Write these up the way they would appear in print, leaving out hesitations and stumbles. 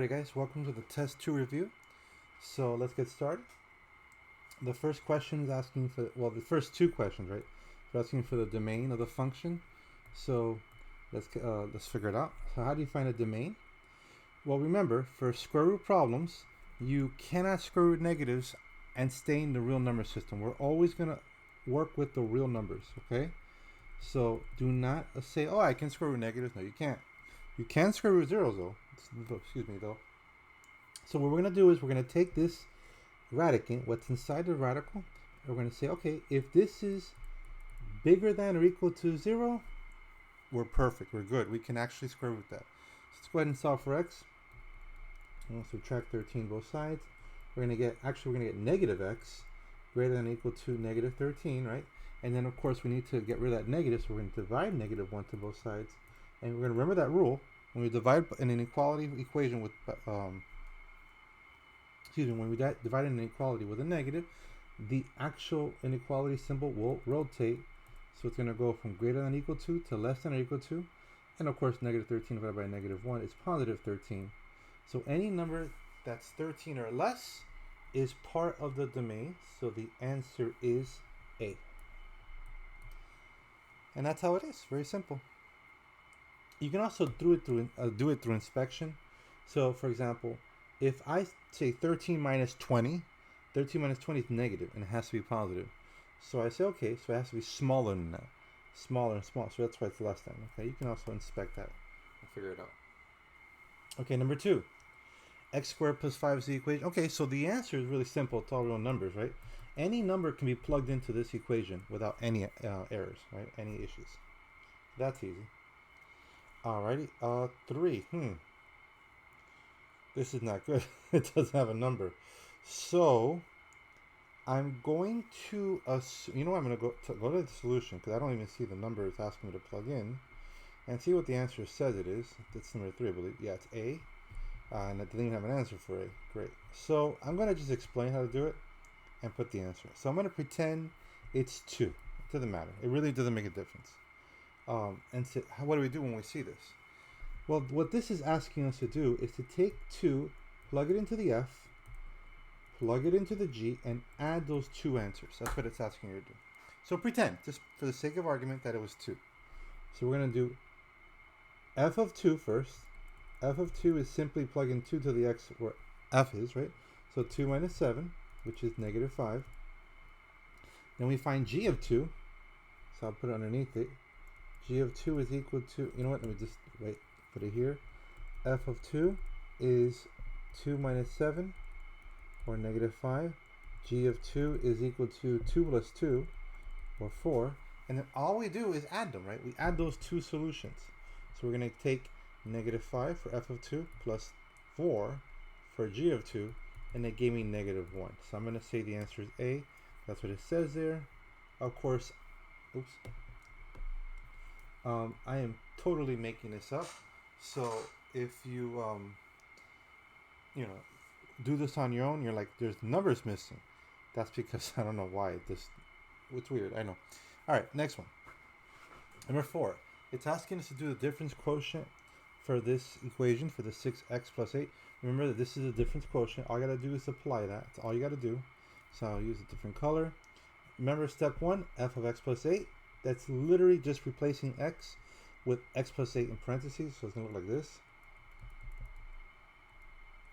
Hey guys, welcome to the test 2 review. So let's get started. The first question is asking for, well, the first two questions, right? They're asking for the domain of the function. So let's figure it out. So how do you find a domain? Well, remember, for square root problems, you cannot square root negatives and stay in the real number system. We're always going to work with the real numbers, okay? So do not say, oh, I can square root negatives. No, you can't. You can square root zeros, though. Excuse me, though. So what we're going to do is we're going to take this radicand, what's inside the radical, and we're going to say, okay, if this is bigger than or equal to 0, we're perfect. We're good. We can actually square root that. So let's go ahead and solve for x. We'll subtract 13 both sides. We're going to get negative x greater than or equal to negative 13, right? And then, of course, we need to get rid of that negative, so we're going to divide negative 1 to both sides. And we're going to remember that rule. When we divide an inequality equation with when we divide an inequality with a negative, the actual inequality symbol will rotate. So it's going to go from greater than or equal to less than or equal to. And of course, negative 13 divided by negative 1 is positive 13. So any number that's 13 or less is part of the domain. So the answer is A. And that's how it is. Very simple. You can also do it through inspection. So for example, if I say 13 minus 20, 13 minus 20 is negative and it has to be positive. So I say, okay, so it has to be smaller than that. Smaller and smaller. So that's why it's less than. Okay, you can also inspect that and figure it out. Okay, number 2. X squared plus 5 is the equation. Okay, so the answer is really simple. It's all real numbers, right? Any number can be plugged into this equation without any errors, right? Any issues. That's easy. Alrighty, 3. This is not good. It doesn't have a number. So I'm going to assume, you know what, I'm going to go to the solution because I don't even see the number it's asking me to plug in and see what the answer says it is. It's number 3, I believe. Yeah, it's A. And it didn't even have an answer for A. Great. So I'm going to just explain how to do it and put the answer. So I'm going to pretend it's 2. It doesn't matter. It really doesn't make a difference. And so what do we do when we see this? Well, what this is asking us to do is to take 2, plug it into the F, plug it into the G, and add those 2 answers. That's what it's asking you to do. So pretend, just for the sake of argument, that it was 2. So we're going to do f of 2 first. F of 2 is simply plugging 2 to the x where f is, right? So 2 minus 7, which is negative 5. Then we find g of 2. So I'll put it underneath it. G of 2 is equal to, you know what, let me just, wait, put it here. F of 2 is 2 minus 7, or negative 5. G of 2 is equal to 2 plus 2, or 4. And then all we do is add them, right? We add those 2 solutions. So we're going to take negative 5 for f of 2 plus 4 for g of 2, and it gave me negative 1. So I'm going to say the answer is A. That's what it says there. Of course, oops. I am totally making this up. So if you, do this on your own, you're like, there's numbers missing. That's because I don't know why. It's weird. I know. All right, next one. Number 4. It's asking us to do the difference quotient for this equation, for the 6x plus 8. Remember that this is a difference quotient. All you got to do is apply that. That's all you got to do. So I'll use a different color. Remember step 1, f of x plus 8. That's literally just replacing x with x plus 8 in parentheses. So it's going to look like this.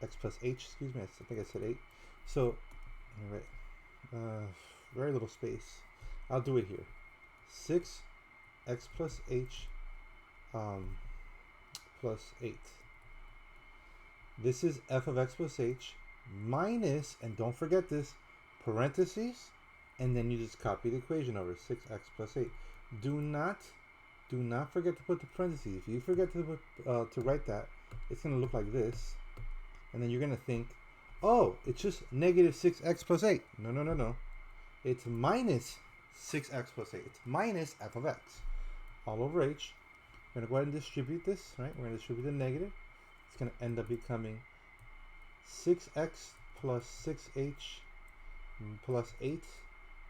X plus h, excuse me. I think I said 8. So, very little space. I'll do it here. 6 x plus h plus 8. This is f of x plus h minus, and don't forget this, parentheses, and then you just copy the equation over 6x plus 8. Do not forget to put the parentheses. If you forget to write that, it's going to look like this. And then you're going to think, oh, it's just negative 6x plus 8. No. It's minus 6x plus 8. It's minus f of x all over h. We're going to go ahead and distribute this, right? We're going to distribute the negative. It's going to end up becoming 6x plus 6h plus 8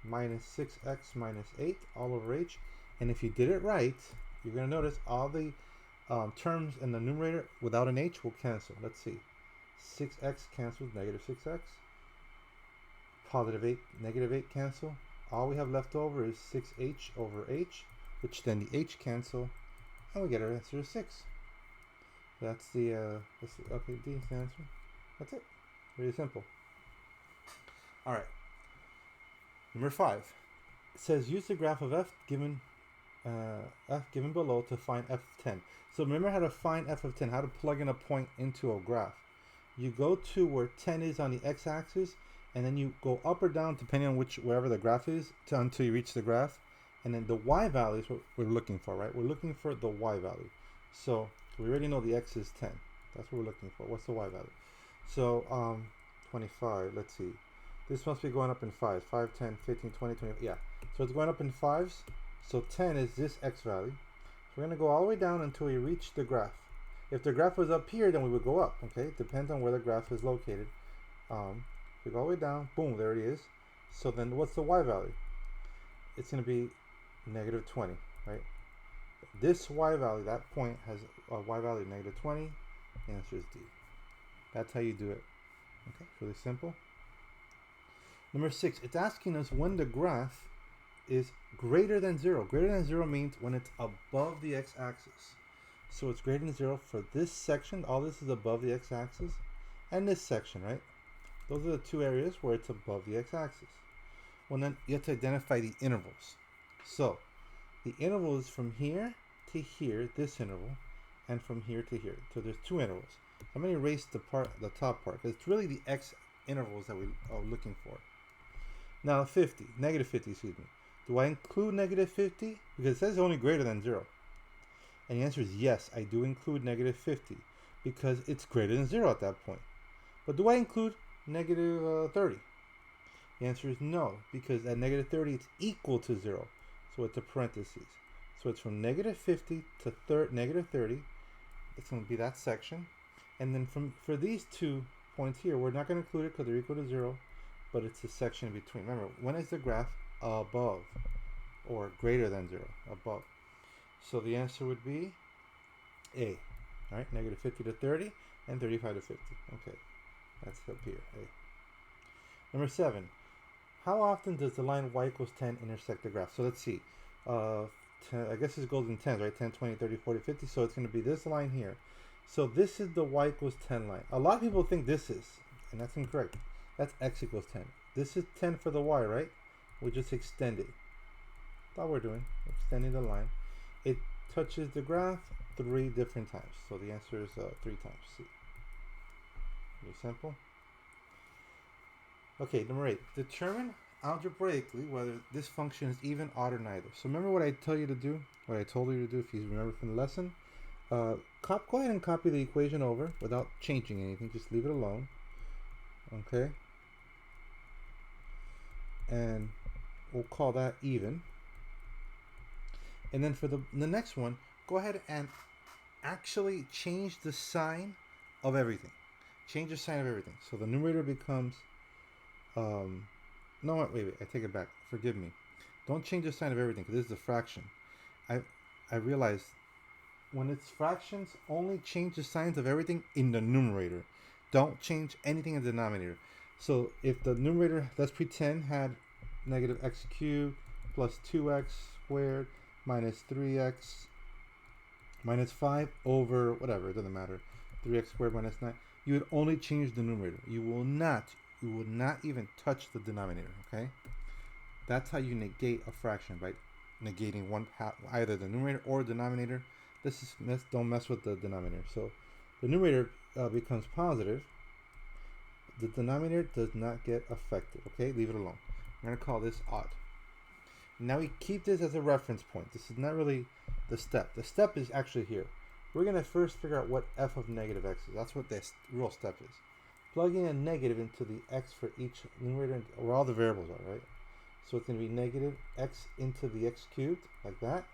minus 6x minus 8 all over h. And if you did it right, you're going to notice all the terms in the numerator without an h will cancel. Let's see. 6x cancels negative 6x. Positive 8, negative 8 cancel. All we have left over is 6h over h, which then the h cancel, and we get our answer is 6. That's the, okay, D is the answer. That's it. Really simple. All right. Number 5. It says use the graph of f given below to find f of 10. So remember how to find f of 10, how to plug in a point into a graph. You go to where 10 is on the x-axis, and then you go up or down depending on wherever the graph is until you reach the graph. And then the y value is what we're looking for, right? We're looking for the y value. So we already know the x is 10. That's what we're looking for. What's the y value? So 25, let's see. This must be going up in 5s. 5, 10, 15, 20, 20. Yeah. So it's going up in 5s. So 10 is this x value. So we're going to go all the way down until we reach the graph. If the graph was up here, then we would go up. Okay. Depends on where the graph is located. We go all the way down. Boom. There it is. So then what's the y value? It's going to be negative 20. Right. This y value, that point has a y value of negative 20. The answer is D. That's how you do it. Okay. Really simple. Number 6, it's asking us when the graph is greater than 0. Greater than 0 means when it's above the x-axis. So it's greater than 0 for this section. All this is above the x-axis. And this section, right? Those are the two areas where it's above the x-axis. Well, then you have to identify the intervals. So the interval is from here to here, this interval, and from here to here. So there's two intervals. I'm going to erase the top part, because it's really the x intervals that we are looking for. Now negative 50, excuse me. Do I include negative 50? Because it says only greater than 0. And the answer is yes, I do include negative 50 because it's greater than 0 at that point. But do I include negative 30? The answer is no, because at negative 30 it's equal to 0. So it's a parentheses. So it's from negative 50 to negative 30. It's going to be that section. And then for these 2 points here, we're not going to include it because they're equal to 0. But it's the section in between. Remember, when is the graph above or greater than 0? Above. So the answer would be A. All right, negative 50 to 30 and 35 to 50. Okay, that's up here. A. Number 7. How often does the line y equals 10 intersect the graph? So let's see. 10, I guess this goes in 10s, right? 10, 20, 30, 40, 50. So it's going to be this line here. So this is the y equals 10 line. A lot of people think this is, and that's incorrect. That's x equals 10. This is 10 for the y, right? We just extend it. That's all we're doing. Extending the line. It touches the graph 3 different times. So the answer is 3 times. C. Very simple. Okay, number 8. Determine algebraically whether this function is even, odd, or neither. So remember what I tell you to do? What I told you to do if you remember from the lesson? Go ahead and copy the equation over without changing anything. Just leave it alone. Okay? And we'll call that even. And then for the next one, go ahead and actually change the sign of everything. Change the sign of everything. So the numerator becomes, no, wait, I take it back. Forgive me. Don't change the sign of everything because this is a fraction. I realized when it's fractions, only change the signs of everything in the numerator. Don't change anything in the denominator. So if the numerator, let's pretend, had negative x cubed plus 2x squared minus 3x minus 5 over whatever, it doesn't matter, 3x squared minus 9, you would only change the numerator. You will not even touch the denominator, okay? That's how you negate a fraction, by negating one half, either the numerator or denominator. Don't mess with the denominator. So the numerator becomes positive. The denominator does not get affected. Okay, leave it alone. I'm going to call this odd. Now we keep this as a reference point. This is not really the step. The step is actually here. We're going to first figure out what f of negative x is. That's what this real step is. Plugging a negative into the x for each numerator, where all the variables are, right? So it's going to be negative x into the x cubed, like that.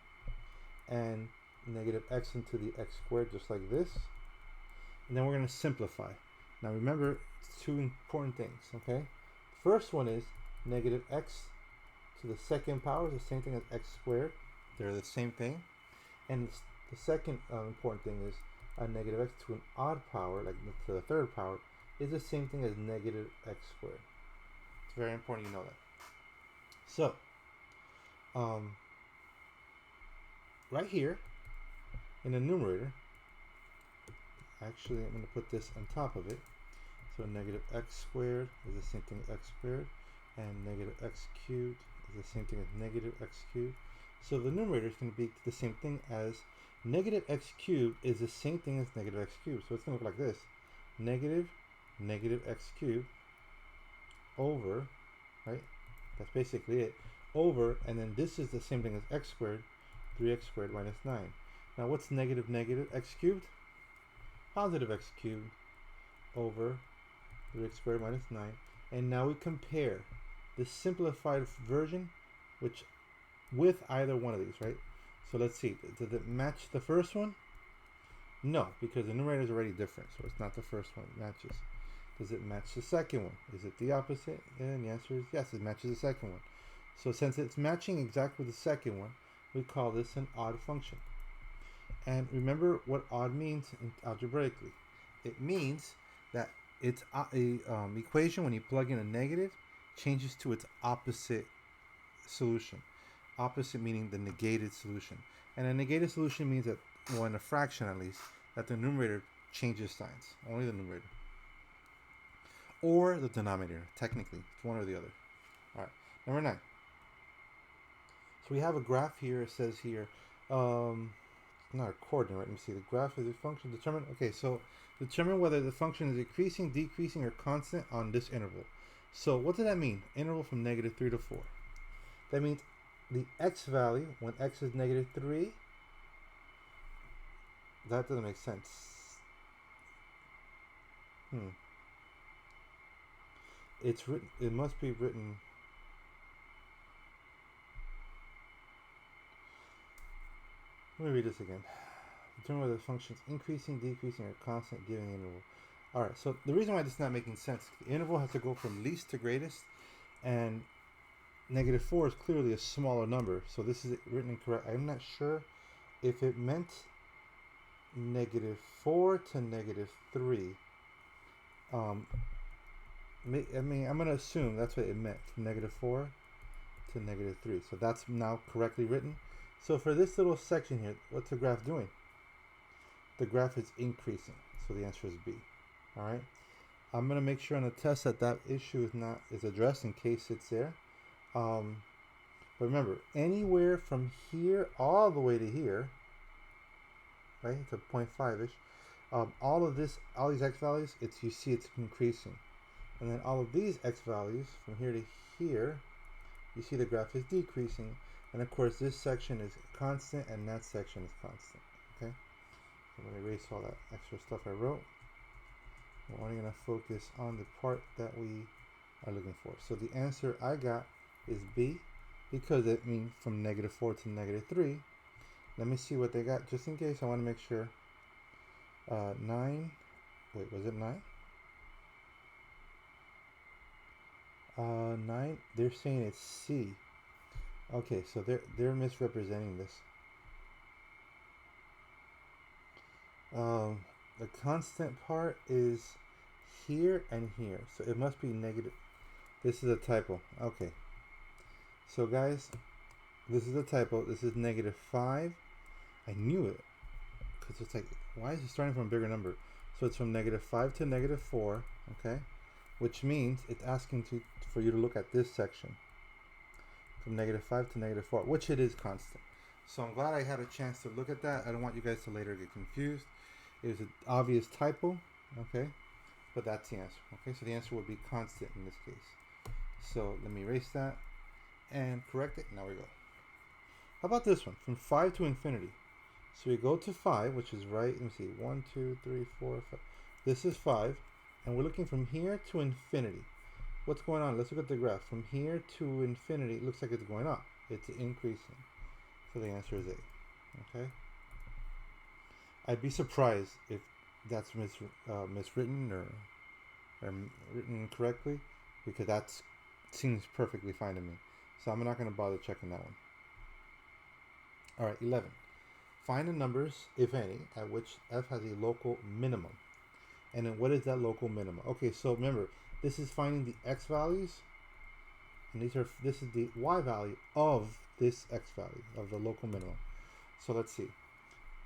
And negative x into the x squared, just like this. And then we're going to simplify. Now remember, 2 important things, okay? First one is negative x to the second power is the same thing as x squared. They're the same thing. And the second important thing is a negative x to an odd power, like to the third power, is the same thing as negative x squared. It's very important you know that. So, right here in the numerator, actually I'm going to put this on top of it. So negative x squared is the same thing as x squared, and negative x cubed is the same thing as negative x cubed. So the numerator is going to be the same thing as negative x cubed is the same thing as negative x cubed. So it's going to look like this. Negative x cubed over, right? That's basically it. Over, and then this is the same thing as x squared, 3x squared minus 9. Now what's negative x cubed? Positive x cubed over 3x squared minus 9. And now we compare the simplified version with either one of these, right? So let's see, does it match the first one? No, because the numerator is already different, so it's not the first one it matches. Does it match the second one? Is it the opposite? And the answer is yes, it matches the second one. So since it's matching exactly the second one, we call this an odd function. And remember what odd means algebraically. It means that it's a equation when you plug in a negative changes to its opposite solution. Opposite meaning the negated solution. And a negated solution means that, well, in a fraction at least, that the numerator changes signs. Only the numerator. Or the denominator, technically. It's one or the other. Alright, number 9. So we have a graph here. It says here, not a coordinate, right? Let me see. The graph is a function determine. Okay, so determine whether the function is increasing, decreasing, or constant on this interval. So what does that mean? Interval from negative 3 to 4. That means the x value, when x is negative 3, that doesn't make sense. It's written, it must be written. Let me read this again. Determine whether the function is increasing, decreasing, or constant given the interval. Alright, so the reason why this is not making sense, the interval has to go from least to greatest, and negative 4 is clearly a smaller number, so this is written incorrect. I'm not sure if it meant negative 4 to negative 3. I mean, I'm going to assume that's what it meant, from negative 4 to negative 3. So that's now correctly written. So for this little section here, what's the graph doing? The graph is increasing. So the answer is B. All right. I'm going to make sure on the test that that issue is addressed in case it's there. But remember, anywhere from here all the way to here, right, to 0.5-ish, all these x values, you see it's increasing. And then all of these x values from here to here, you see the graph is decreasing. And of course, this section is constant and that section is constant. Okay? So I'm going to erase all that extra stuff I wrote. We're only going to focus on the part that we are looking for. So the answer I got is B, because it means from negative 4 to negative 3. Let me see what they got, just in case. I want to make sure. 9. Wait, was it 9? 9. They're saying it's C. Okay, so they're misrepresenting this. The constant part is here and here, so it must be negative. This is a typo. Okay. So guys, this is a typo. This is negative 5. I knew it, because it's like, why is it starting from a bigger number? So it's from negative 5 to negative 4, okay? Which means it's asking for you to look at this section. From negative 5 to negative 4, which it is constant. So I'm glad I had a chance to look at that. I don't want you guys to later get confused. It was an obvious typo, okay? But that's the answer, okay? So the answer would be constant in this case. So let me erase that and correct it. Now we go. How about this one? From 5 to infinity. So we go to 5, which is right. Let me see. 1, 2, 3, 4, 5. This is 5. And we're looking from here to infinity. What's going on? Let's look at the graph. From here to infinity, it looks like it's going up. It's increasing. So the answer is A. Okay? I'd be surprised if that's miswritten or written incorrectly, because that seems perfectly fine to me. So I'm not going to bother checking that one. All right, 11. Find the numbers, if any, at which f has a local minimum. And then what is that local minimum? Okay, so remember, this is finding the x values, and this is the y value of this x value of the local minimum. So let's see.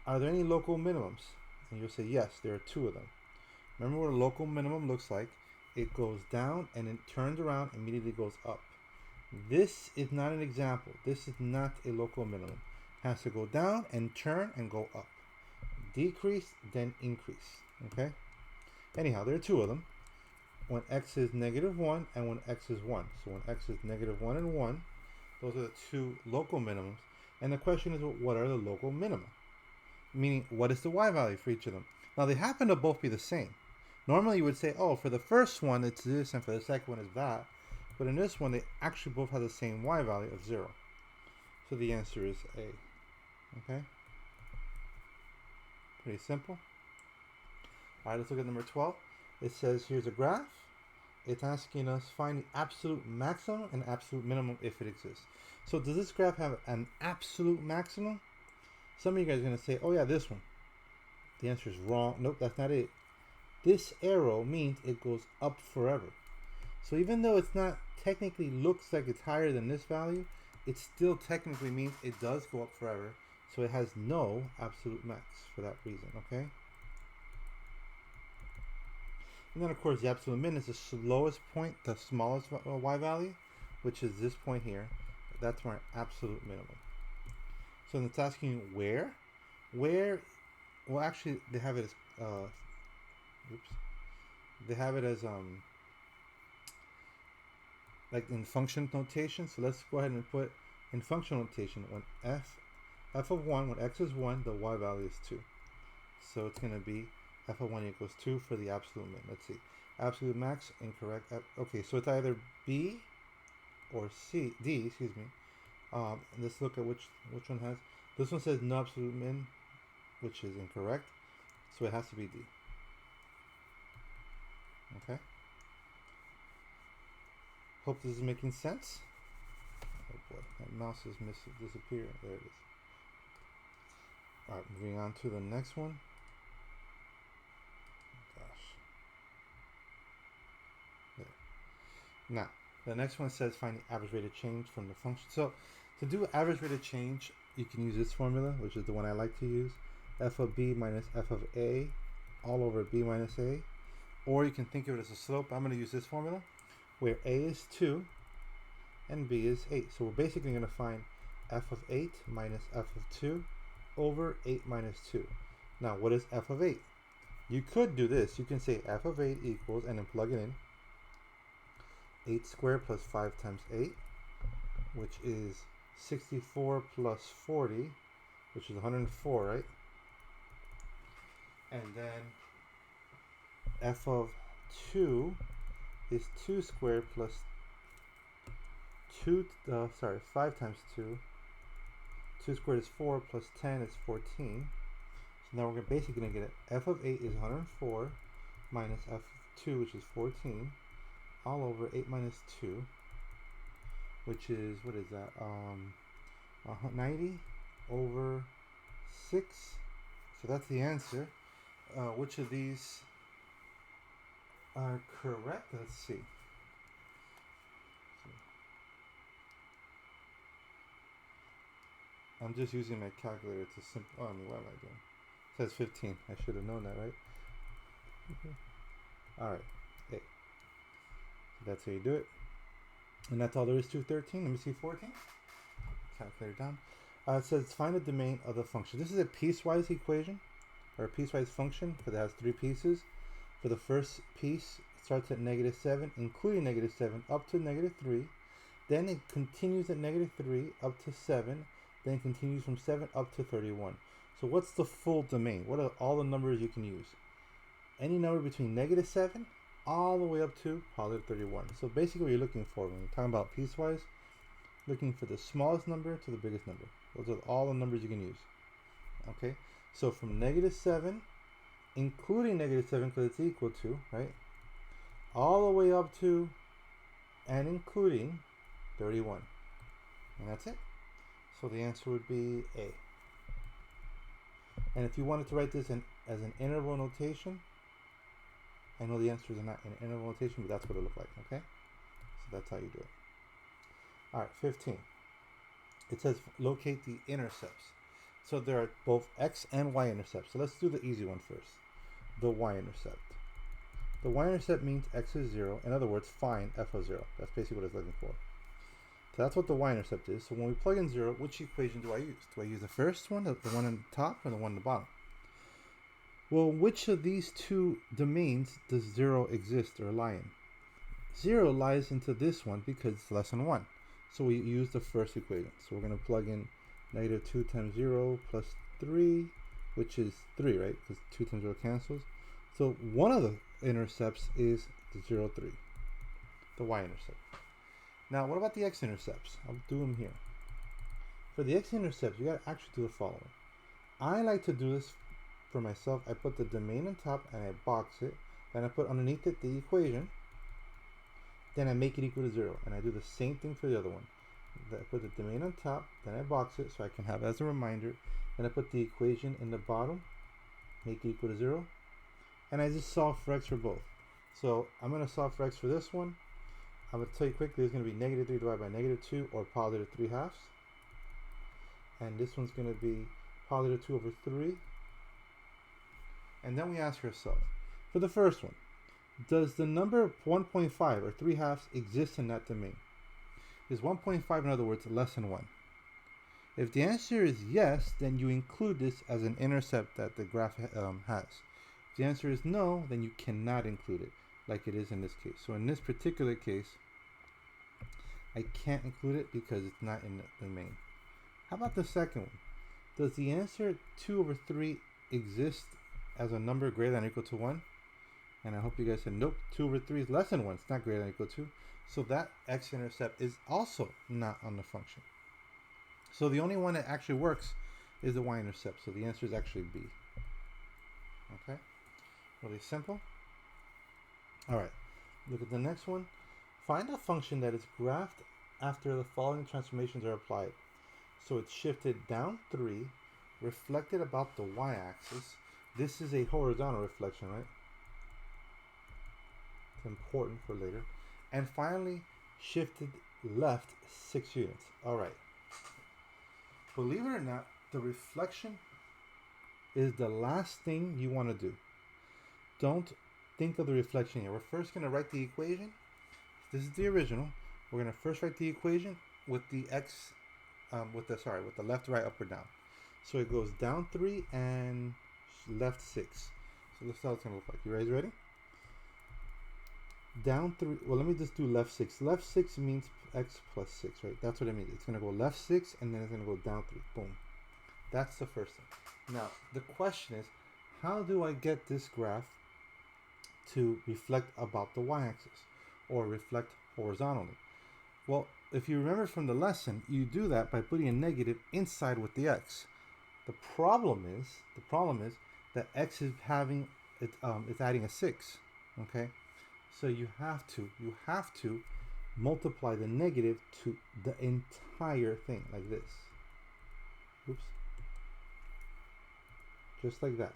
Are there any local minimums? And you'll say yes, there are two of them. Remember what a local minimum looks like. It goes down and it turns around, immediately goes up. This is not an example. This is not a local minimum. It has to go down and turn and go up. Decrease, then increase. Okay? Anyhow, there are two of them. When x is -1 and when x is 1. So when x is -1 and 1, those are the two local minimums. And the question is, what are the local minima? Meaning, what is the y value for each of them? Now, they happen to both be the same. Normally, you would say, oh, for the first one, it's this, and for the second one, it's that. But in this one, they actually both have the same y value of 0. So the answer is A. Okay? Pretty simple. All right, let's look at number 12. It says, here's a graph. It's asking us find the absolute maximum and absolute minimum if it exists. So does this graph have an absolute maximum? Some of you guys are going to say, oh yeah, this one. The answer is wrong. Nope, that's not it. This arrow means it goes up forever. So even though it's not technically looks like it's higher than this value, it still technically means it does go up forever. So it has no absolute max for that reason, okay? And then of course the absolute min is the slowest point, the smallest y value, which is this point here. That's my absolute minimum. So it's asking you where, well actually they have it as, they have it as like in function notation. So let's go ahead and put in function notation when f of 1, when x is 1, the y value is 2. So it's going to be f of 1 equals 2 for the absolute min. Let's see. Absolute max, incorrect. Okay, so it's either B or C, D, excuse me. Let's look at which one has. This one says no absolute min, which is incorrect. So it has to be D. Okay. Hope this is making sense. Oh boy, that mouse is disappearing. There it is. Alright, moving on to the next one. Gosh. There. Now, the next one says find the average rate of change from the function. So, to do average rate of change, you can use this formula, which is the one I like to use. F of B minus F of A all over B minus A. Or you can think of it as a slope. I'm going to use this formula, where A is 2 and B is 8. So we're basically going to find F of 8 minus F of 2 over 8 minus 2. Now, what is F of 8? You could do this. You can say F of 8 equals, and then plug it in, 8 squared plus 5 times 8, which is 64 plus 40, which is 104, right? And then F of 2 is 2 squared plus 5 times 2. 2 squared is 4 plus 10 is 14. So now we're basically going to get it. F of 8 is 104 minus F of 2, which is 14, all over 8 minus 2, which is, what is that? 90 over 6. So that's the answer. Which of these are correct? Let's see. I'm just using my calculator to simple. Oh, I mean, what am I doing? It says 15. I should have known that, right? All right. Hey. That's how you do it. And that's all there is to 13. Let me see 14. Calculator down. It says find the domain of the function. This is a piecewise equation, or a piecewise function, because it has 3 pieces. For the first piece, it starts at -7, including -7, up to -3. Then it continues at -3 up to 7. Then continues from 7 up to 31. So what's the full domain? What are all the numbers you can use? Any number between -7 all the way up to +31. So basically what you're looking for when you're talking about piecewise, looking for the smallest number to the biggest number. Those are all the numbers you can use. Okay, so from -7, including -7 because it's equal to, right? All the way up to and including 31. And that's it. So the answer would be A. And if you wanted to write this as an interval notation, I know the answers are not in interval notation, but that's what it looked like, okay? So that's how you do it. All right, 15. It says locate the intercepts. So there are both x and y intercepts. So let's do the easy one first. The y-intercept. The y-intercept means x is 0. In other words, find f of 0. That's basically what it's looking for. So that's what the y-intercept is. So when we plug in 0, which equation do I use? Do I use the first one, the one on the top, or the one on the bottom? Well, which of these two domains does 0 exist or lie in? 0 lies into this one because it's less than 1. So we use the first equation. So we're going to plug in negative 2 times 0 plus 3, which is 3, right? Because 2 times 0 cancels. So one of the intercepts is the 0, 3, the y-intercept. Now, what about the x-intercepts? I'll do them here. For the x-intercepts, you got to actually do the following. I like to do this for myself. I put the domain on top and I box it. Then I put underneath it the equation. Then I make it equal to 0. And I do the same thing for the other one. I put the domain on top, then I box it so I can have it as a reminder. Then I put the equation in the bottom, make it equal to 0. And I just solve for x for both. So I'm going to solve for x for this one. I'm going to tell you quickly, it's going to be negative 3 divided by negative 2 or positive 3 halves. And this one's going to be positive 2 over 3. And then we ask ourselves, for the first one, does the number 1.5 or 3 halves exist in that domain? Is 1.5, in other words, less than 1? If the answer is yes, then you include this as an intercept that the graph has. If the answer is no, then you cannot include it, like it is in this case. So in this particular case, I can't include it because it's not in the domain. How about the second one? Does the answer 2 over 3 exist as a number greater than or equal to 1? And I hope you guys said nope, 2 over 3 is less than 1. It's not greater than or equal to. So that x-intercept is also not on the function. So the only one that actually works is the y-intercept. So the answer is actually B. Okay? Really simple. All right. Look at the next one. Find a function that is graphed after the following transformations are applied. So it's shifted down 3, reflected about the y-axis. This is a horizontal reflection, right? It's important for later. And finally, shifted left 6 units. All right. Believe it or not, the reflection is the last thing you want to do. Don't think of the reflection here. We're first going to write the equation. This is the original. We're going to first write the equation with the x, with the left, right, up, or down. So it goes down 3 and left 6. So this is how it's going to look like. You guys ready? Down 3. Well, let me just do left 6. Left 6 means x plus 6, right? That's what it means. It's going to go left 6 and then it's going to go down 3. Boom. That's the first thing. Now, the question is, how do I get this graph to reflect about the y-axis or reflect horizontally? Well, if you remember from the lesson, you do that by putting a negative inside with the x. The problem is that x is having it's adding a 6. Okay? So you have to multiply the negative to the entire thing like this. Oops. Just like that.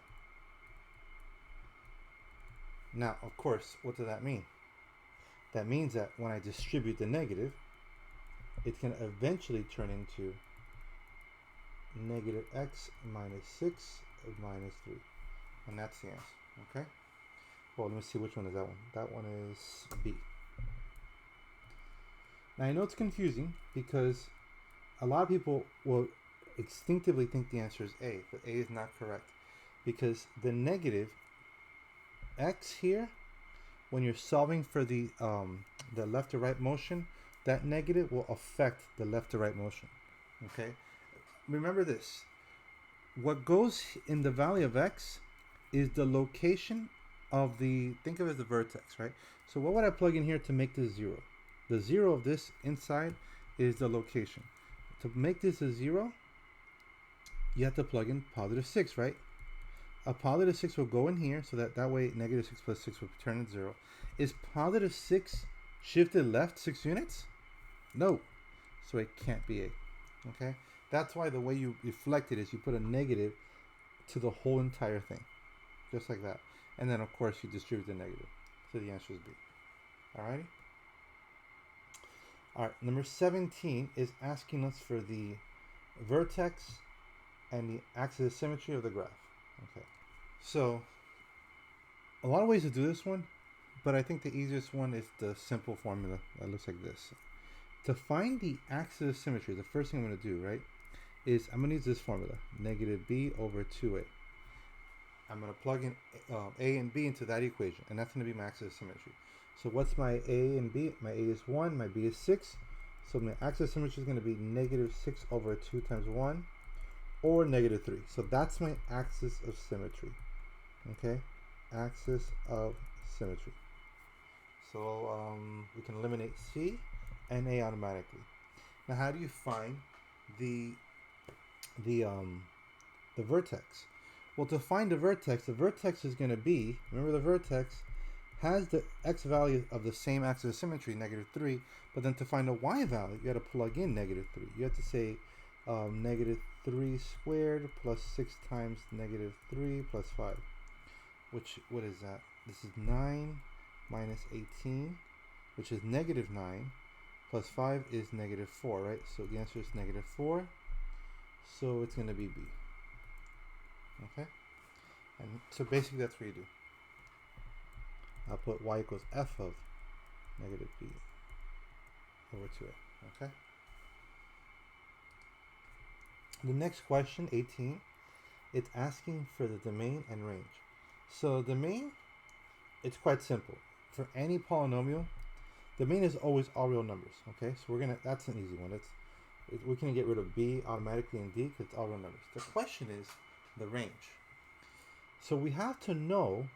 Now, of course, what does that mean? That means that when I distribute the negative, it's going to eventually turn into negative x minus 6 minus 3. And that's the answer. Okay? Well, let me see which one is that one. That one is B. Now, I know it's confusing because a lot of people will instinctively think the answer is A, but A is not correct because the negative x here, when you're solving for the left to right motion, that negative will affect the left to right motion. Okay? Remember this. What goes in the value of x is the location of the, think of it as the vertex, right? So what would I plug in here to make this 0? The 0 of this inside is the location. To make this a 0, you have to plug in positive 6, right? A positive 6 will go in here, so that way negative 6 plus 6 will turn into 0. Is positive 6 shifted left 6 units? No. So it can't be A. Okay? That's why the way you reflect it is you put a negative to the whole entire thing. Just like that. And then, of course, you distribute the negative. So the answer is B. Alrighty? Alright, number 17 is asking us for the vertex and the axis of symmetry of the graph. Okay. So, a lot of ways to do this one, but I think the easiest one is the simple formula that looks like this. To find the axis of symmetry, the first thing I'm going to do, right, is I'm going to use this formula, negative b over 2a. I'm going to plug in a and b into that equation, and that's going to be my axis of symmetry. So what's my a and b? My a is 1, my b is 6. So my axis of symmetry is going to be negative 6 over 2 times 1, or negative 3. So that's my axis of symmetry. Okay? Axis of symmetry. So we can eliminate c and a automatically. Now, how do you find the vertex? Well, to find the vertex is going to be, remember the vertex has the x value of the same axis of symmetry, negative 3, but then to find a y value, you got to plug in negative 3. You have to say negative 3 squared plus 6 times negative 3 plus 5. What is that? This is 9 minus 18, which is negative 9, plus 5 is negative 4, right? So the answer is negative 4. So it's going to be B. Okay? And so basically that's what you do. I'll put y equals f of negative b over 2a. Okay? The next question, 18, it's asking for the domain and range. So domain, it's quite simple. For any polynomial, domain is always all real numbers. Okay, so that's an easy one. We're gonna get rid of b automatically and d because it's all real numbers. The question is the range. So we have to know.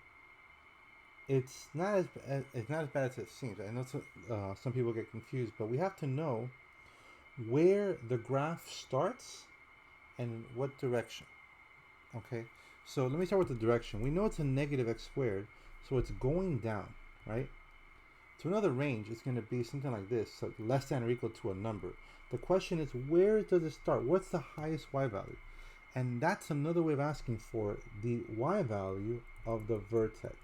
It's not as bad as it seems. I know some people get confused, but we have to know where the graph starts and what direction. Okay, so let me start with the direction. We know it's a negative x squared, so it's going down, right? So another range is going to be something like this, so less than or equal to a number. The question is, where does it start? What's the highest y value? And that's another way of asking for the y value of the vertex.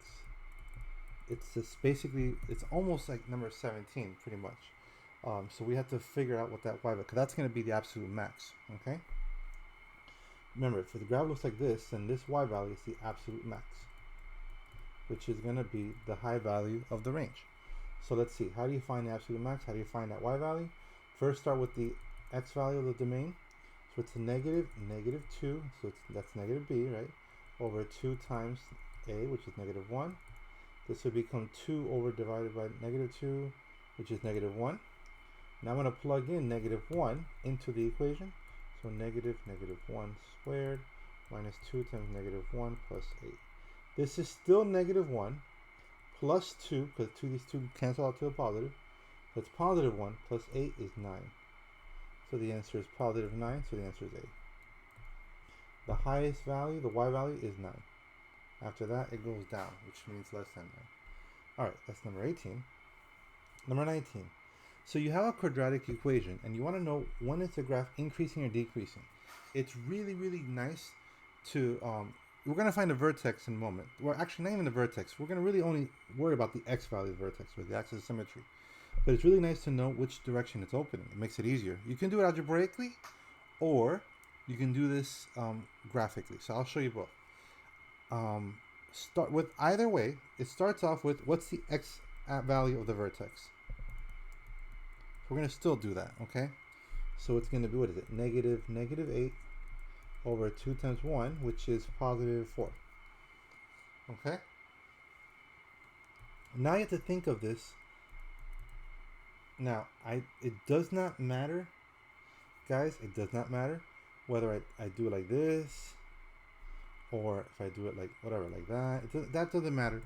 It's just basically, it's almost like number 17, pretty much. So we have to figure out what that y value, because that's going to be the absolute max, okay? Remember, if the graph looks like this, then this y value is the absolute max, which is going to be the high value of the range. So let's see, how do you find the absolute max? How do you find that y value? First, start with the x value of the domain. So it's a negative 2, so that's negative b, right? Over 2 times a, which is negative 1. This would become 2 over divided by negative 2, which is negative 1. Now I'm going to plug in negative 1 into the equation. So negative 1 squared minus 2 times negative 1 plus 8. This is still negative 1 plus 2, because these two cancel out to a positive. That's positive 1 plus 8 is 9. So the answer is positive 9, so the answer is A. The highest value, the y value, is 9. After that, it goes down, which means less than 9. Alright, that's number 18. Number 19. So you have a quadratic equation, and you want to know when is the graph increasing or decreasing. It's really, really nice to, we're going to find a vertex in a moment. Well, actually, not even the vertex. We're going to really only worry about the x value of the vertex, or the axis of symmetry. But it's really nice to know which direction it's opening. It makes it easier. You can do it algebraically, or you can do this graphically. So I'll show you both. Start with either way. It starts off with what's the x value of the vertex. We're going to still do that, okay? So it's going to be, what is it? Negative 8 over 2 times 1, which is positive 4. Okay? Now you have to think of this. Now, it does not matter, guys, it does not matter whether I do it like this, or if I do it like, whatever, like that. That doesn't matter.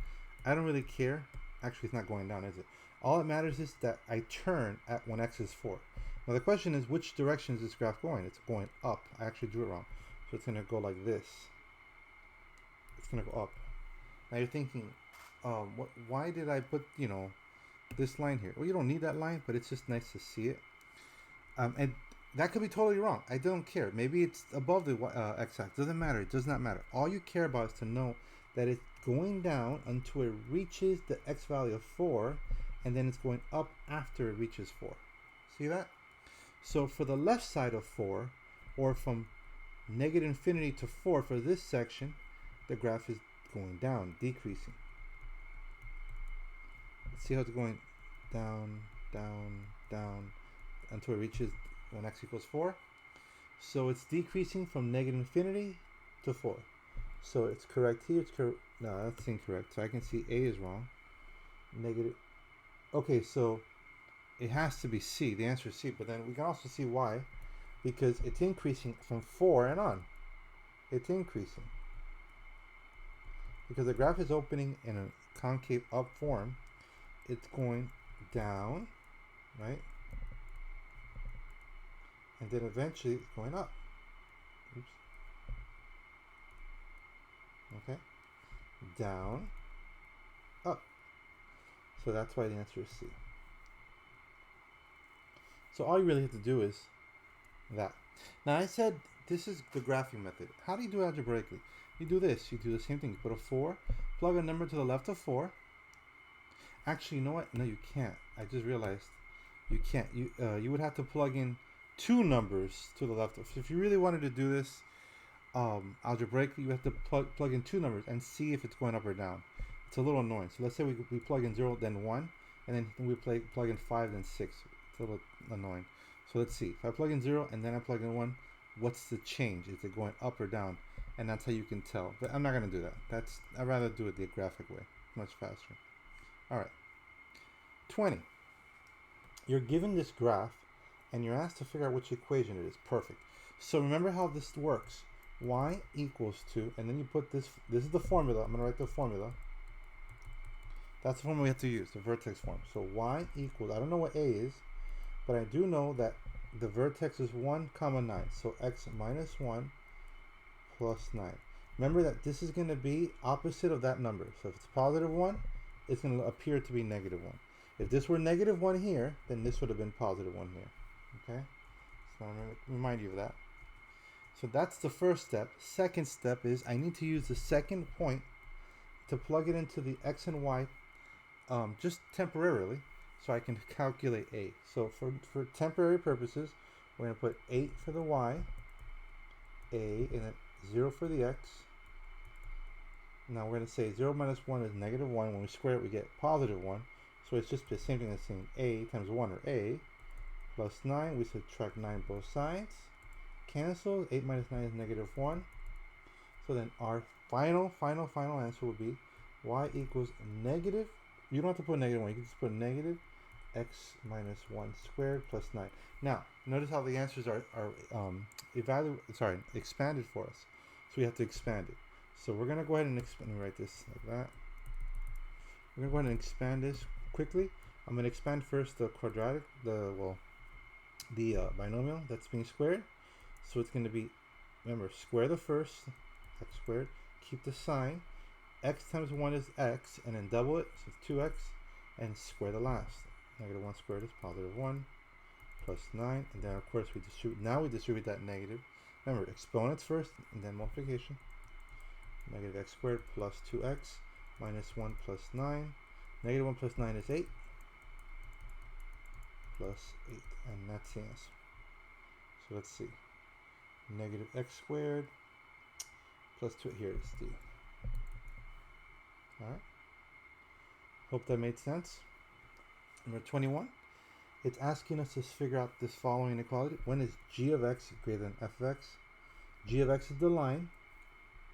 I don't really care. Actually, it's not going down, is it? All that matters is that I turn at when x is 4. Now the question is, which direction is this graph going? It's going up. I actually drew it wrong. So it's going to go like this. It's going to go up. Now you're thinking, why did I put, this line here? Well, you don't need that line, but it's just nice to see it. And that could be totally wrong. I don't care. Maybe it's above the x-axis. Doesn't matter. It does not matter. All you care about is to know that it's going down until it reaches the x value of 4, and then it's going up after it reaches 4. See that? So for the left side of 4, or from negative infinity to 4 for this section, the graph is going down, decreasing. See how it's going down, down, down, until it reaches when x equals 4. So it's decreasing from negative infinity to 4. So it's correct here. It's no, that's incorrect. So I can see A is wrong. Negative. Okay, so it has to be C. The answer is C. But then we can also see why, because it's increasing from 4 and on. It's increasing because the graph is opening in a concave up form. It's going down, right? And then eventually it's going up. Oops. Okay. Down, up. So that's why the answer is C. So all you really have to do is that. Now I said this is the graphing method. How do you do it algebraically? You do this. You do the same thing. You put a 4, plug a number to the left of 4. Actually, you know what? No, you can't. I just realized you can't. You would have to plug in 2 numbers to the left of. So if you really wanted to do this algebraically, you have to plug in 2 numbers and see if it's going up or down. It's a little annoying. So let's say we plug in 0, then 1, and then we plug in 5, then 6. It's a little annoying. So let's see. If I plug in 0 and then I plug in 1, what's the change? Is it going up or down? And that's how you can tell. But I'm not going to do that. I'd rather do it the graphic way. Much faster. All right. 20. You're given this graph and you're asked to figure out which equation it is. Perfect. So remember how this works. Y equals to, and then you put this is the formula. I'm going to write the formula. That's the formula we have to use, the vertex form. So Y equals, I don't know what A is, but I do know that the vertex is 1, 9. So x minus 1 plus 9. Remember that this is going to be opposite of that number. So if it's positive 1, it's going to appear to be negative 1. If this were negative 1 here, then this would have been positive 1 here. Okay? So I'm going to remind you of that. So that's the first step. Second step is I need to use the second point to plug it into the x and y just temporarily so I can calculate A. So for temporary purposes, we're going to put 8 for the y, A, and then 0 for the x. Now we're going to say 0 minus 1 is negative 1. When we square it, we get positive 1. So it's just the same thing as saying A times 1, or A, plus 9. We subtract 9 both sides. Cancel. 8 minus 9 is negative 1. So then our final answer would be y equals negative. You don't have to put negative 1. You can just put negative x minus 1 squared plus 9. Now, notice how the answers are expanded for us. So we have to expand it. So we're going to go ahead and write this like that. We're going to go ahead and expand this quickly. I'm going to expand first the quadratic, the binomial that's being squared. So it's going to be, remember, square the first, x squared, keep the sign. X times 1 is x, and then double it, so it's 2x, and square the last. Negative 1 squared is positive 1, plus 9, and then of course we distribute that negative. Remember, exponents first, and then multiplication. Negative x squared plus 2x, minus 1 plus 9. Negative 1 plus 9 is 8, plus 8, and that's the answer. So let's see. Negative x squared plus 2, here it is, D. Alright. Hope that made sense. Number 21. It's asking us to figure out this following inequality. When is g of x greater than f of x? G of x is the line,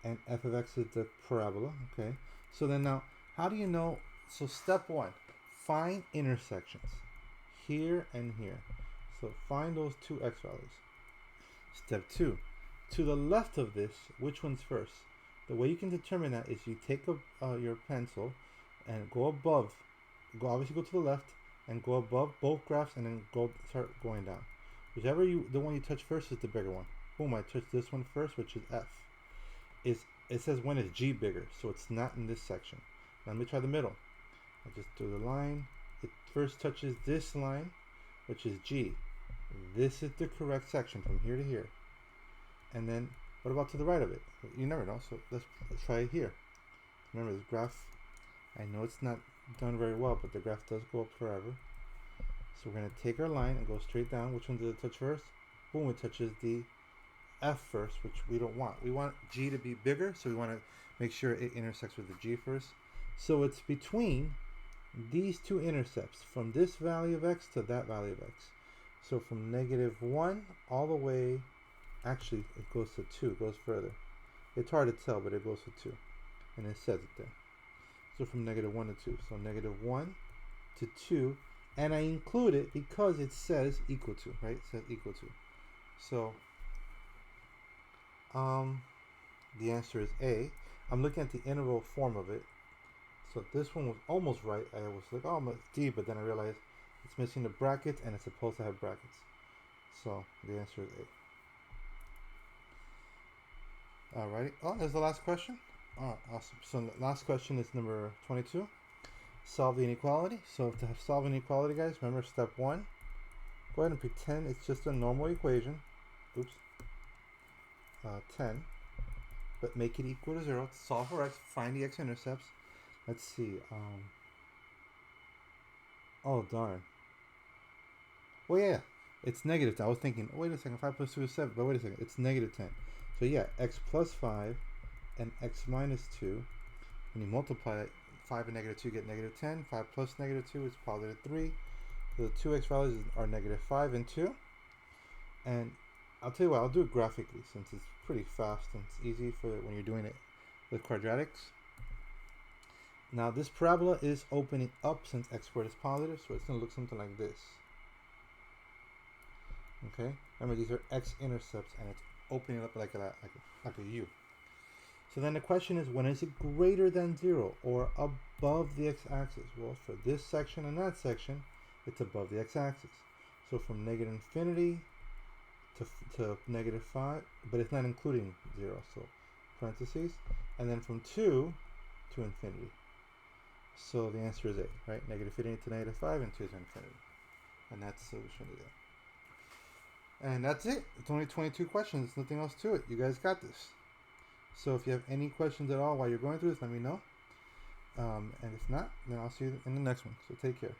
and f of x is the parabola. Okay. So then now, how do you know? So step 1, find intersections here and here. So find those two x values. Step 2, to the left of this, which one's first? The way you can determine that is you take your pencil and go above. Obviously go to the left and go above both graphs, and then start going down. Whichever the one you touch first is the bigger one. Boom! I touched this one first, which is F. It says when is G bigger, so it's not in this section. Now let me try the middle. I just do the line. It first touches this line, which is G. This is the correct section from here to here. And then what about to the right of it? You never know, so let's try it here. Remember, this graph, I know it's not done very well, but the graph does go up forever. So we're going to take our line and go straight down. Which one does it touch first? Boom, it touches the F first, which we don't want. We want G to be bigger, so we want to make sure it intersects with the G first. So it's between these two intercepts, from this value of x to that value of x. So from -1 all the way, actually it goes to 2, it goes further. It's hard to tell, but it goes to 2. And it says it there. So from -1 to 2. So -1 to 2. And I include it because it says equal to, right? It says equal to. So the answer is A. I'm looking at the interval form of it. So this one was almost right. I was like, oh, it's D, but then I realized it's missing the brackets and it's supposed to have brackets. So the answer is A. Alrighty. Oh, there's the last question. Oh, awesome. So the last question is number 22. Solve the inequality. So to solve an inequality, guys, remember step 1. Go ahead and pretend it's just a normal equation. Oops. 10. But make it equal to 0. Solve for x. Find the x-intercepts. Let's see. Oh, darn. Oh, yeah. It's negative 10. I was thinking, oh, wait a second. 5 plus 2 is 7. But wait a second. It's negative 10. So, yeah, x plus 5 and x minus 2. When you multiply 5 and -2, you get -10. 5 plus -2 is +3. So the 2x values are -5 and 2. And I'll tell you what, I'll do it graphically since it's pretty fast and it's easy for when you're doing it with quadratics. Now this parabola is opening up since x squared is positive, so it's going to look something like this. Okay, remember these are x-intercepts and it's opening up like a U. So then the question is, when is it greater than 0 or above the x-axis? Well, for this section and that section, it's above the x-axis. So from -infinity to -5, but it's not including 0, so parentheses, and then from 2 to infinity. So the answer is A, right? -infinity to -5 and 2 to infinity. And that's the solution to that. And that's it. It's only 22 questions. There's nothing else to it. You guys got this. So if you have any questions at all while you're going through this, let me know. And if not, then I'll see you in the next one. So take care.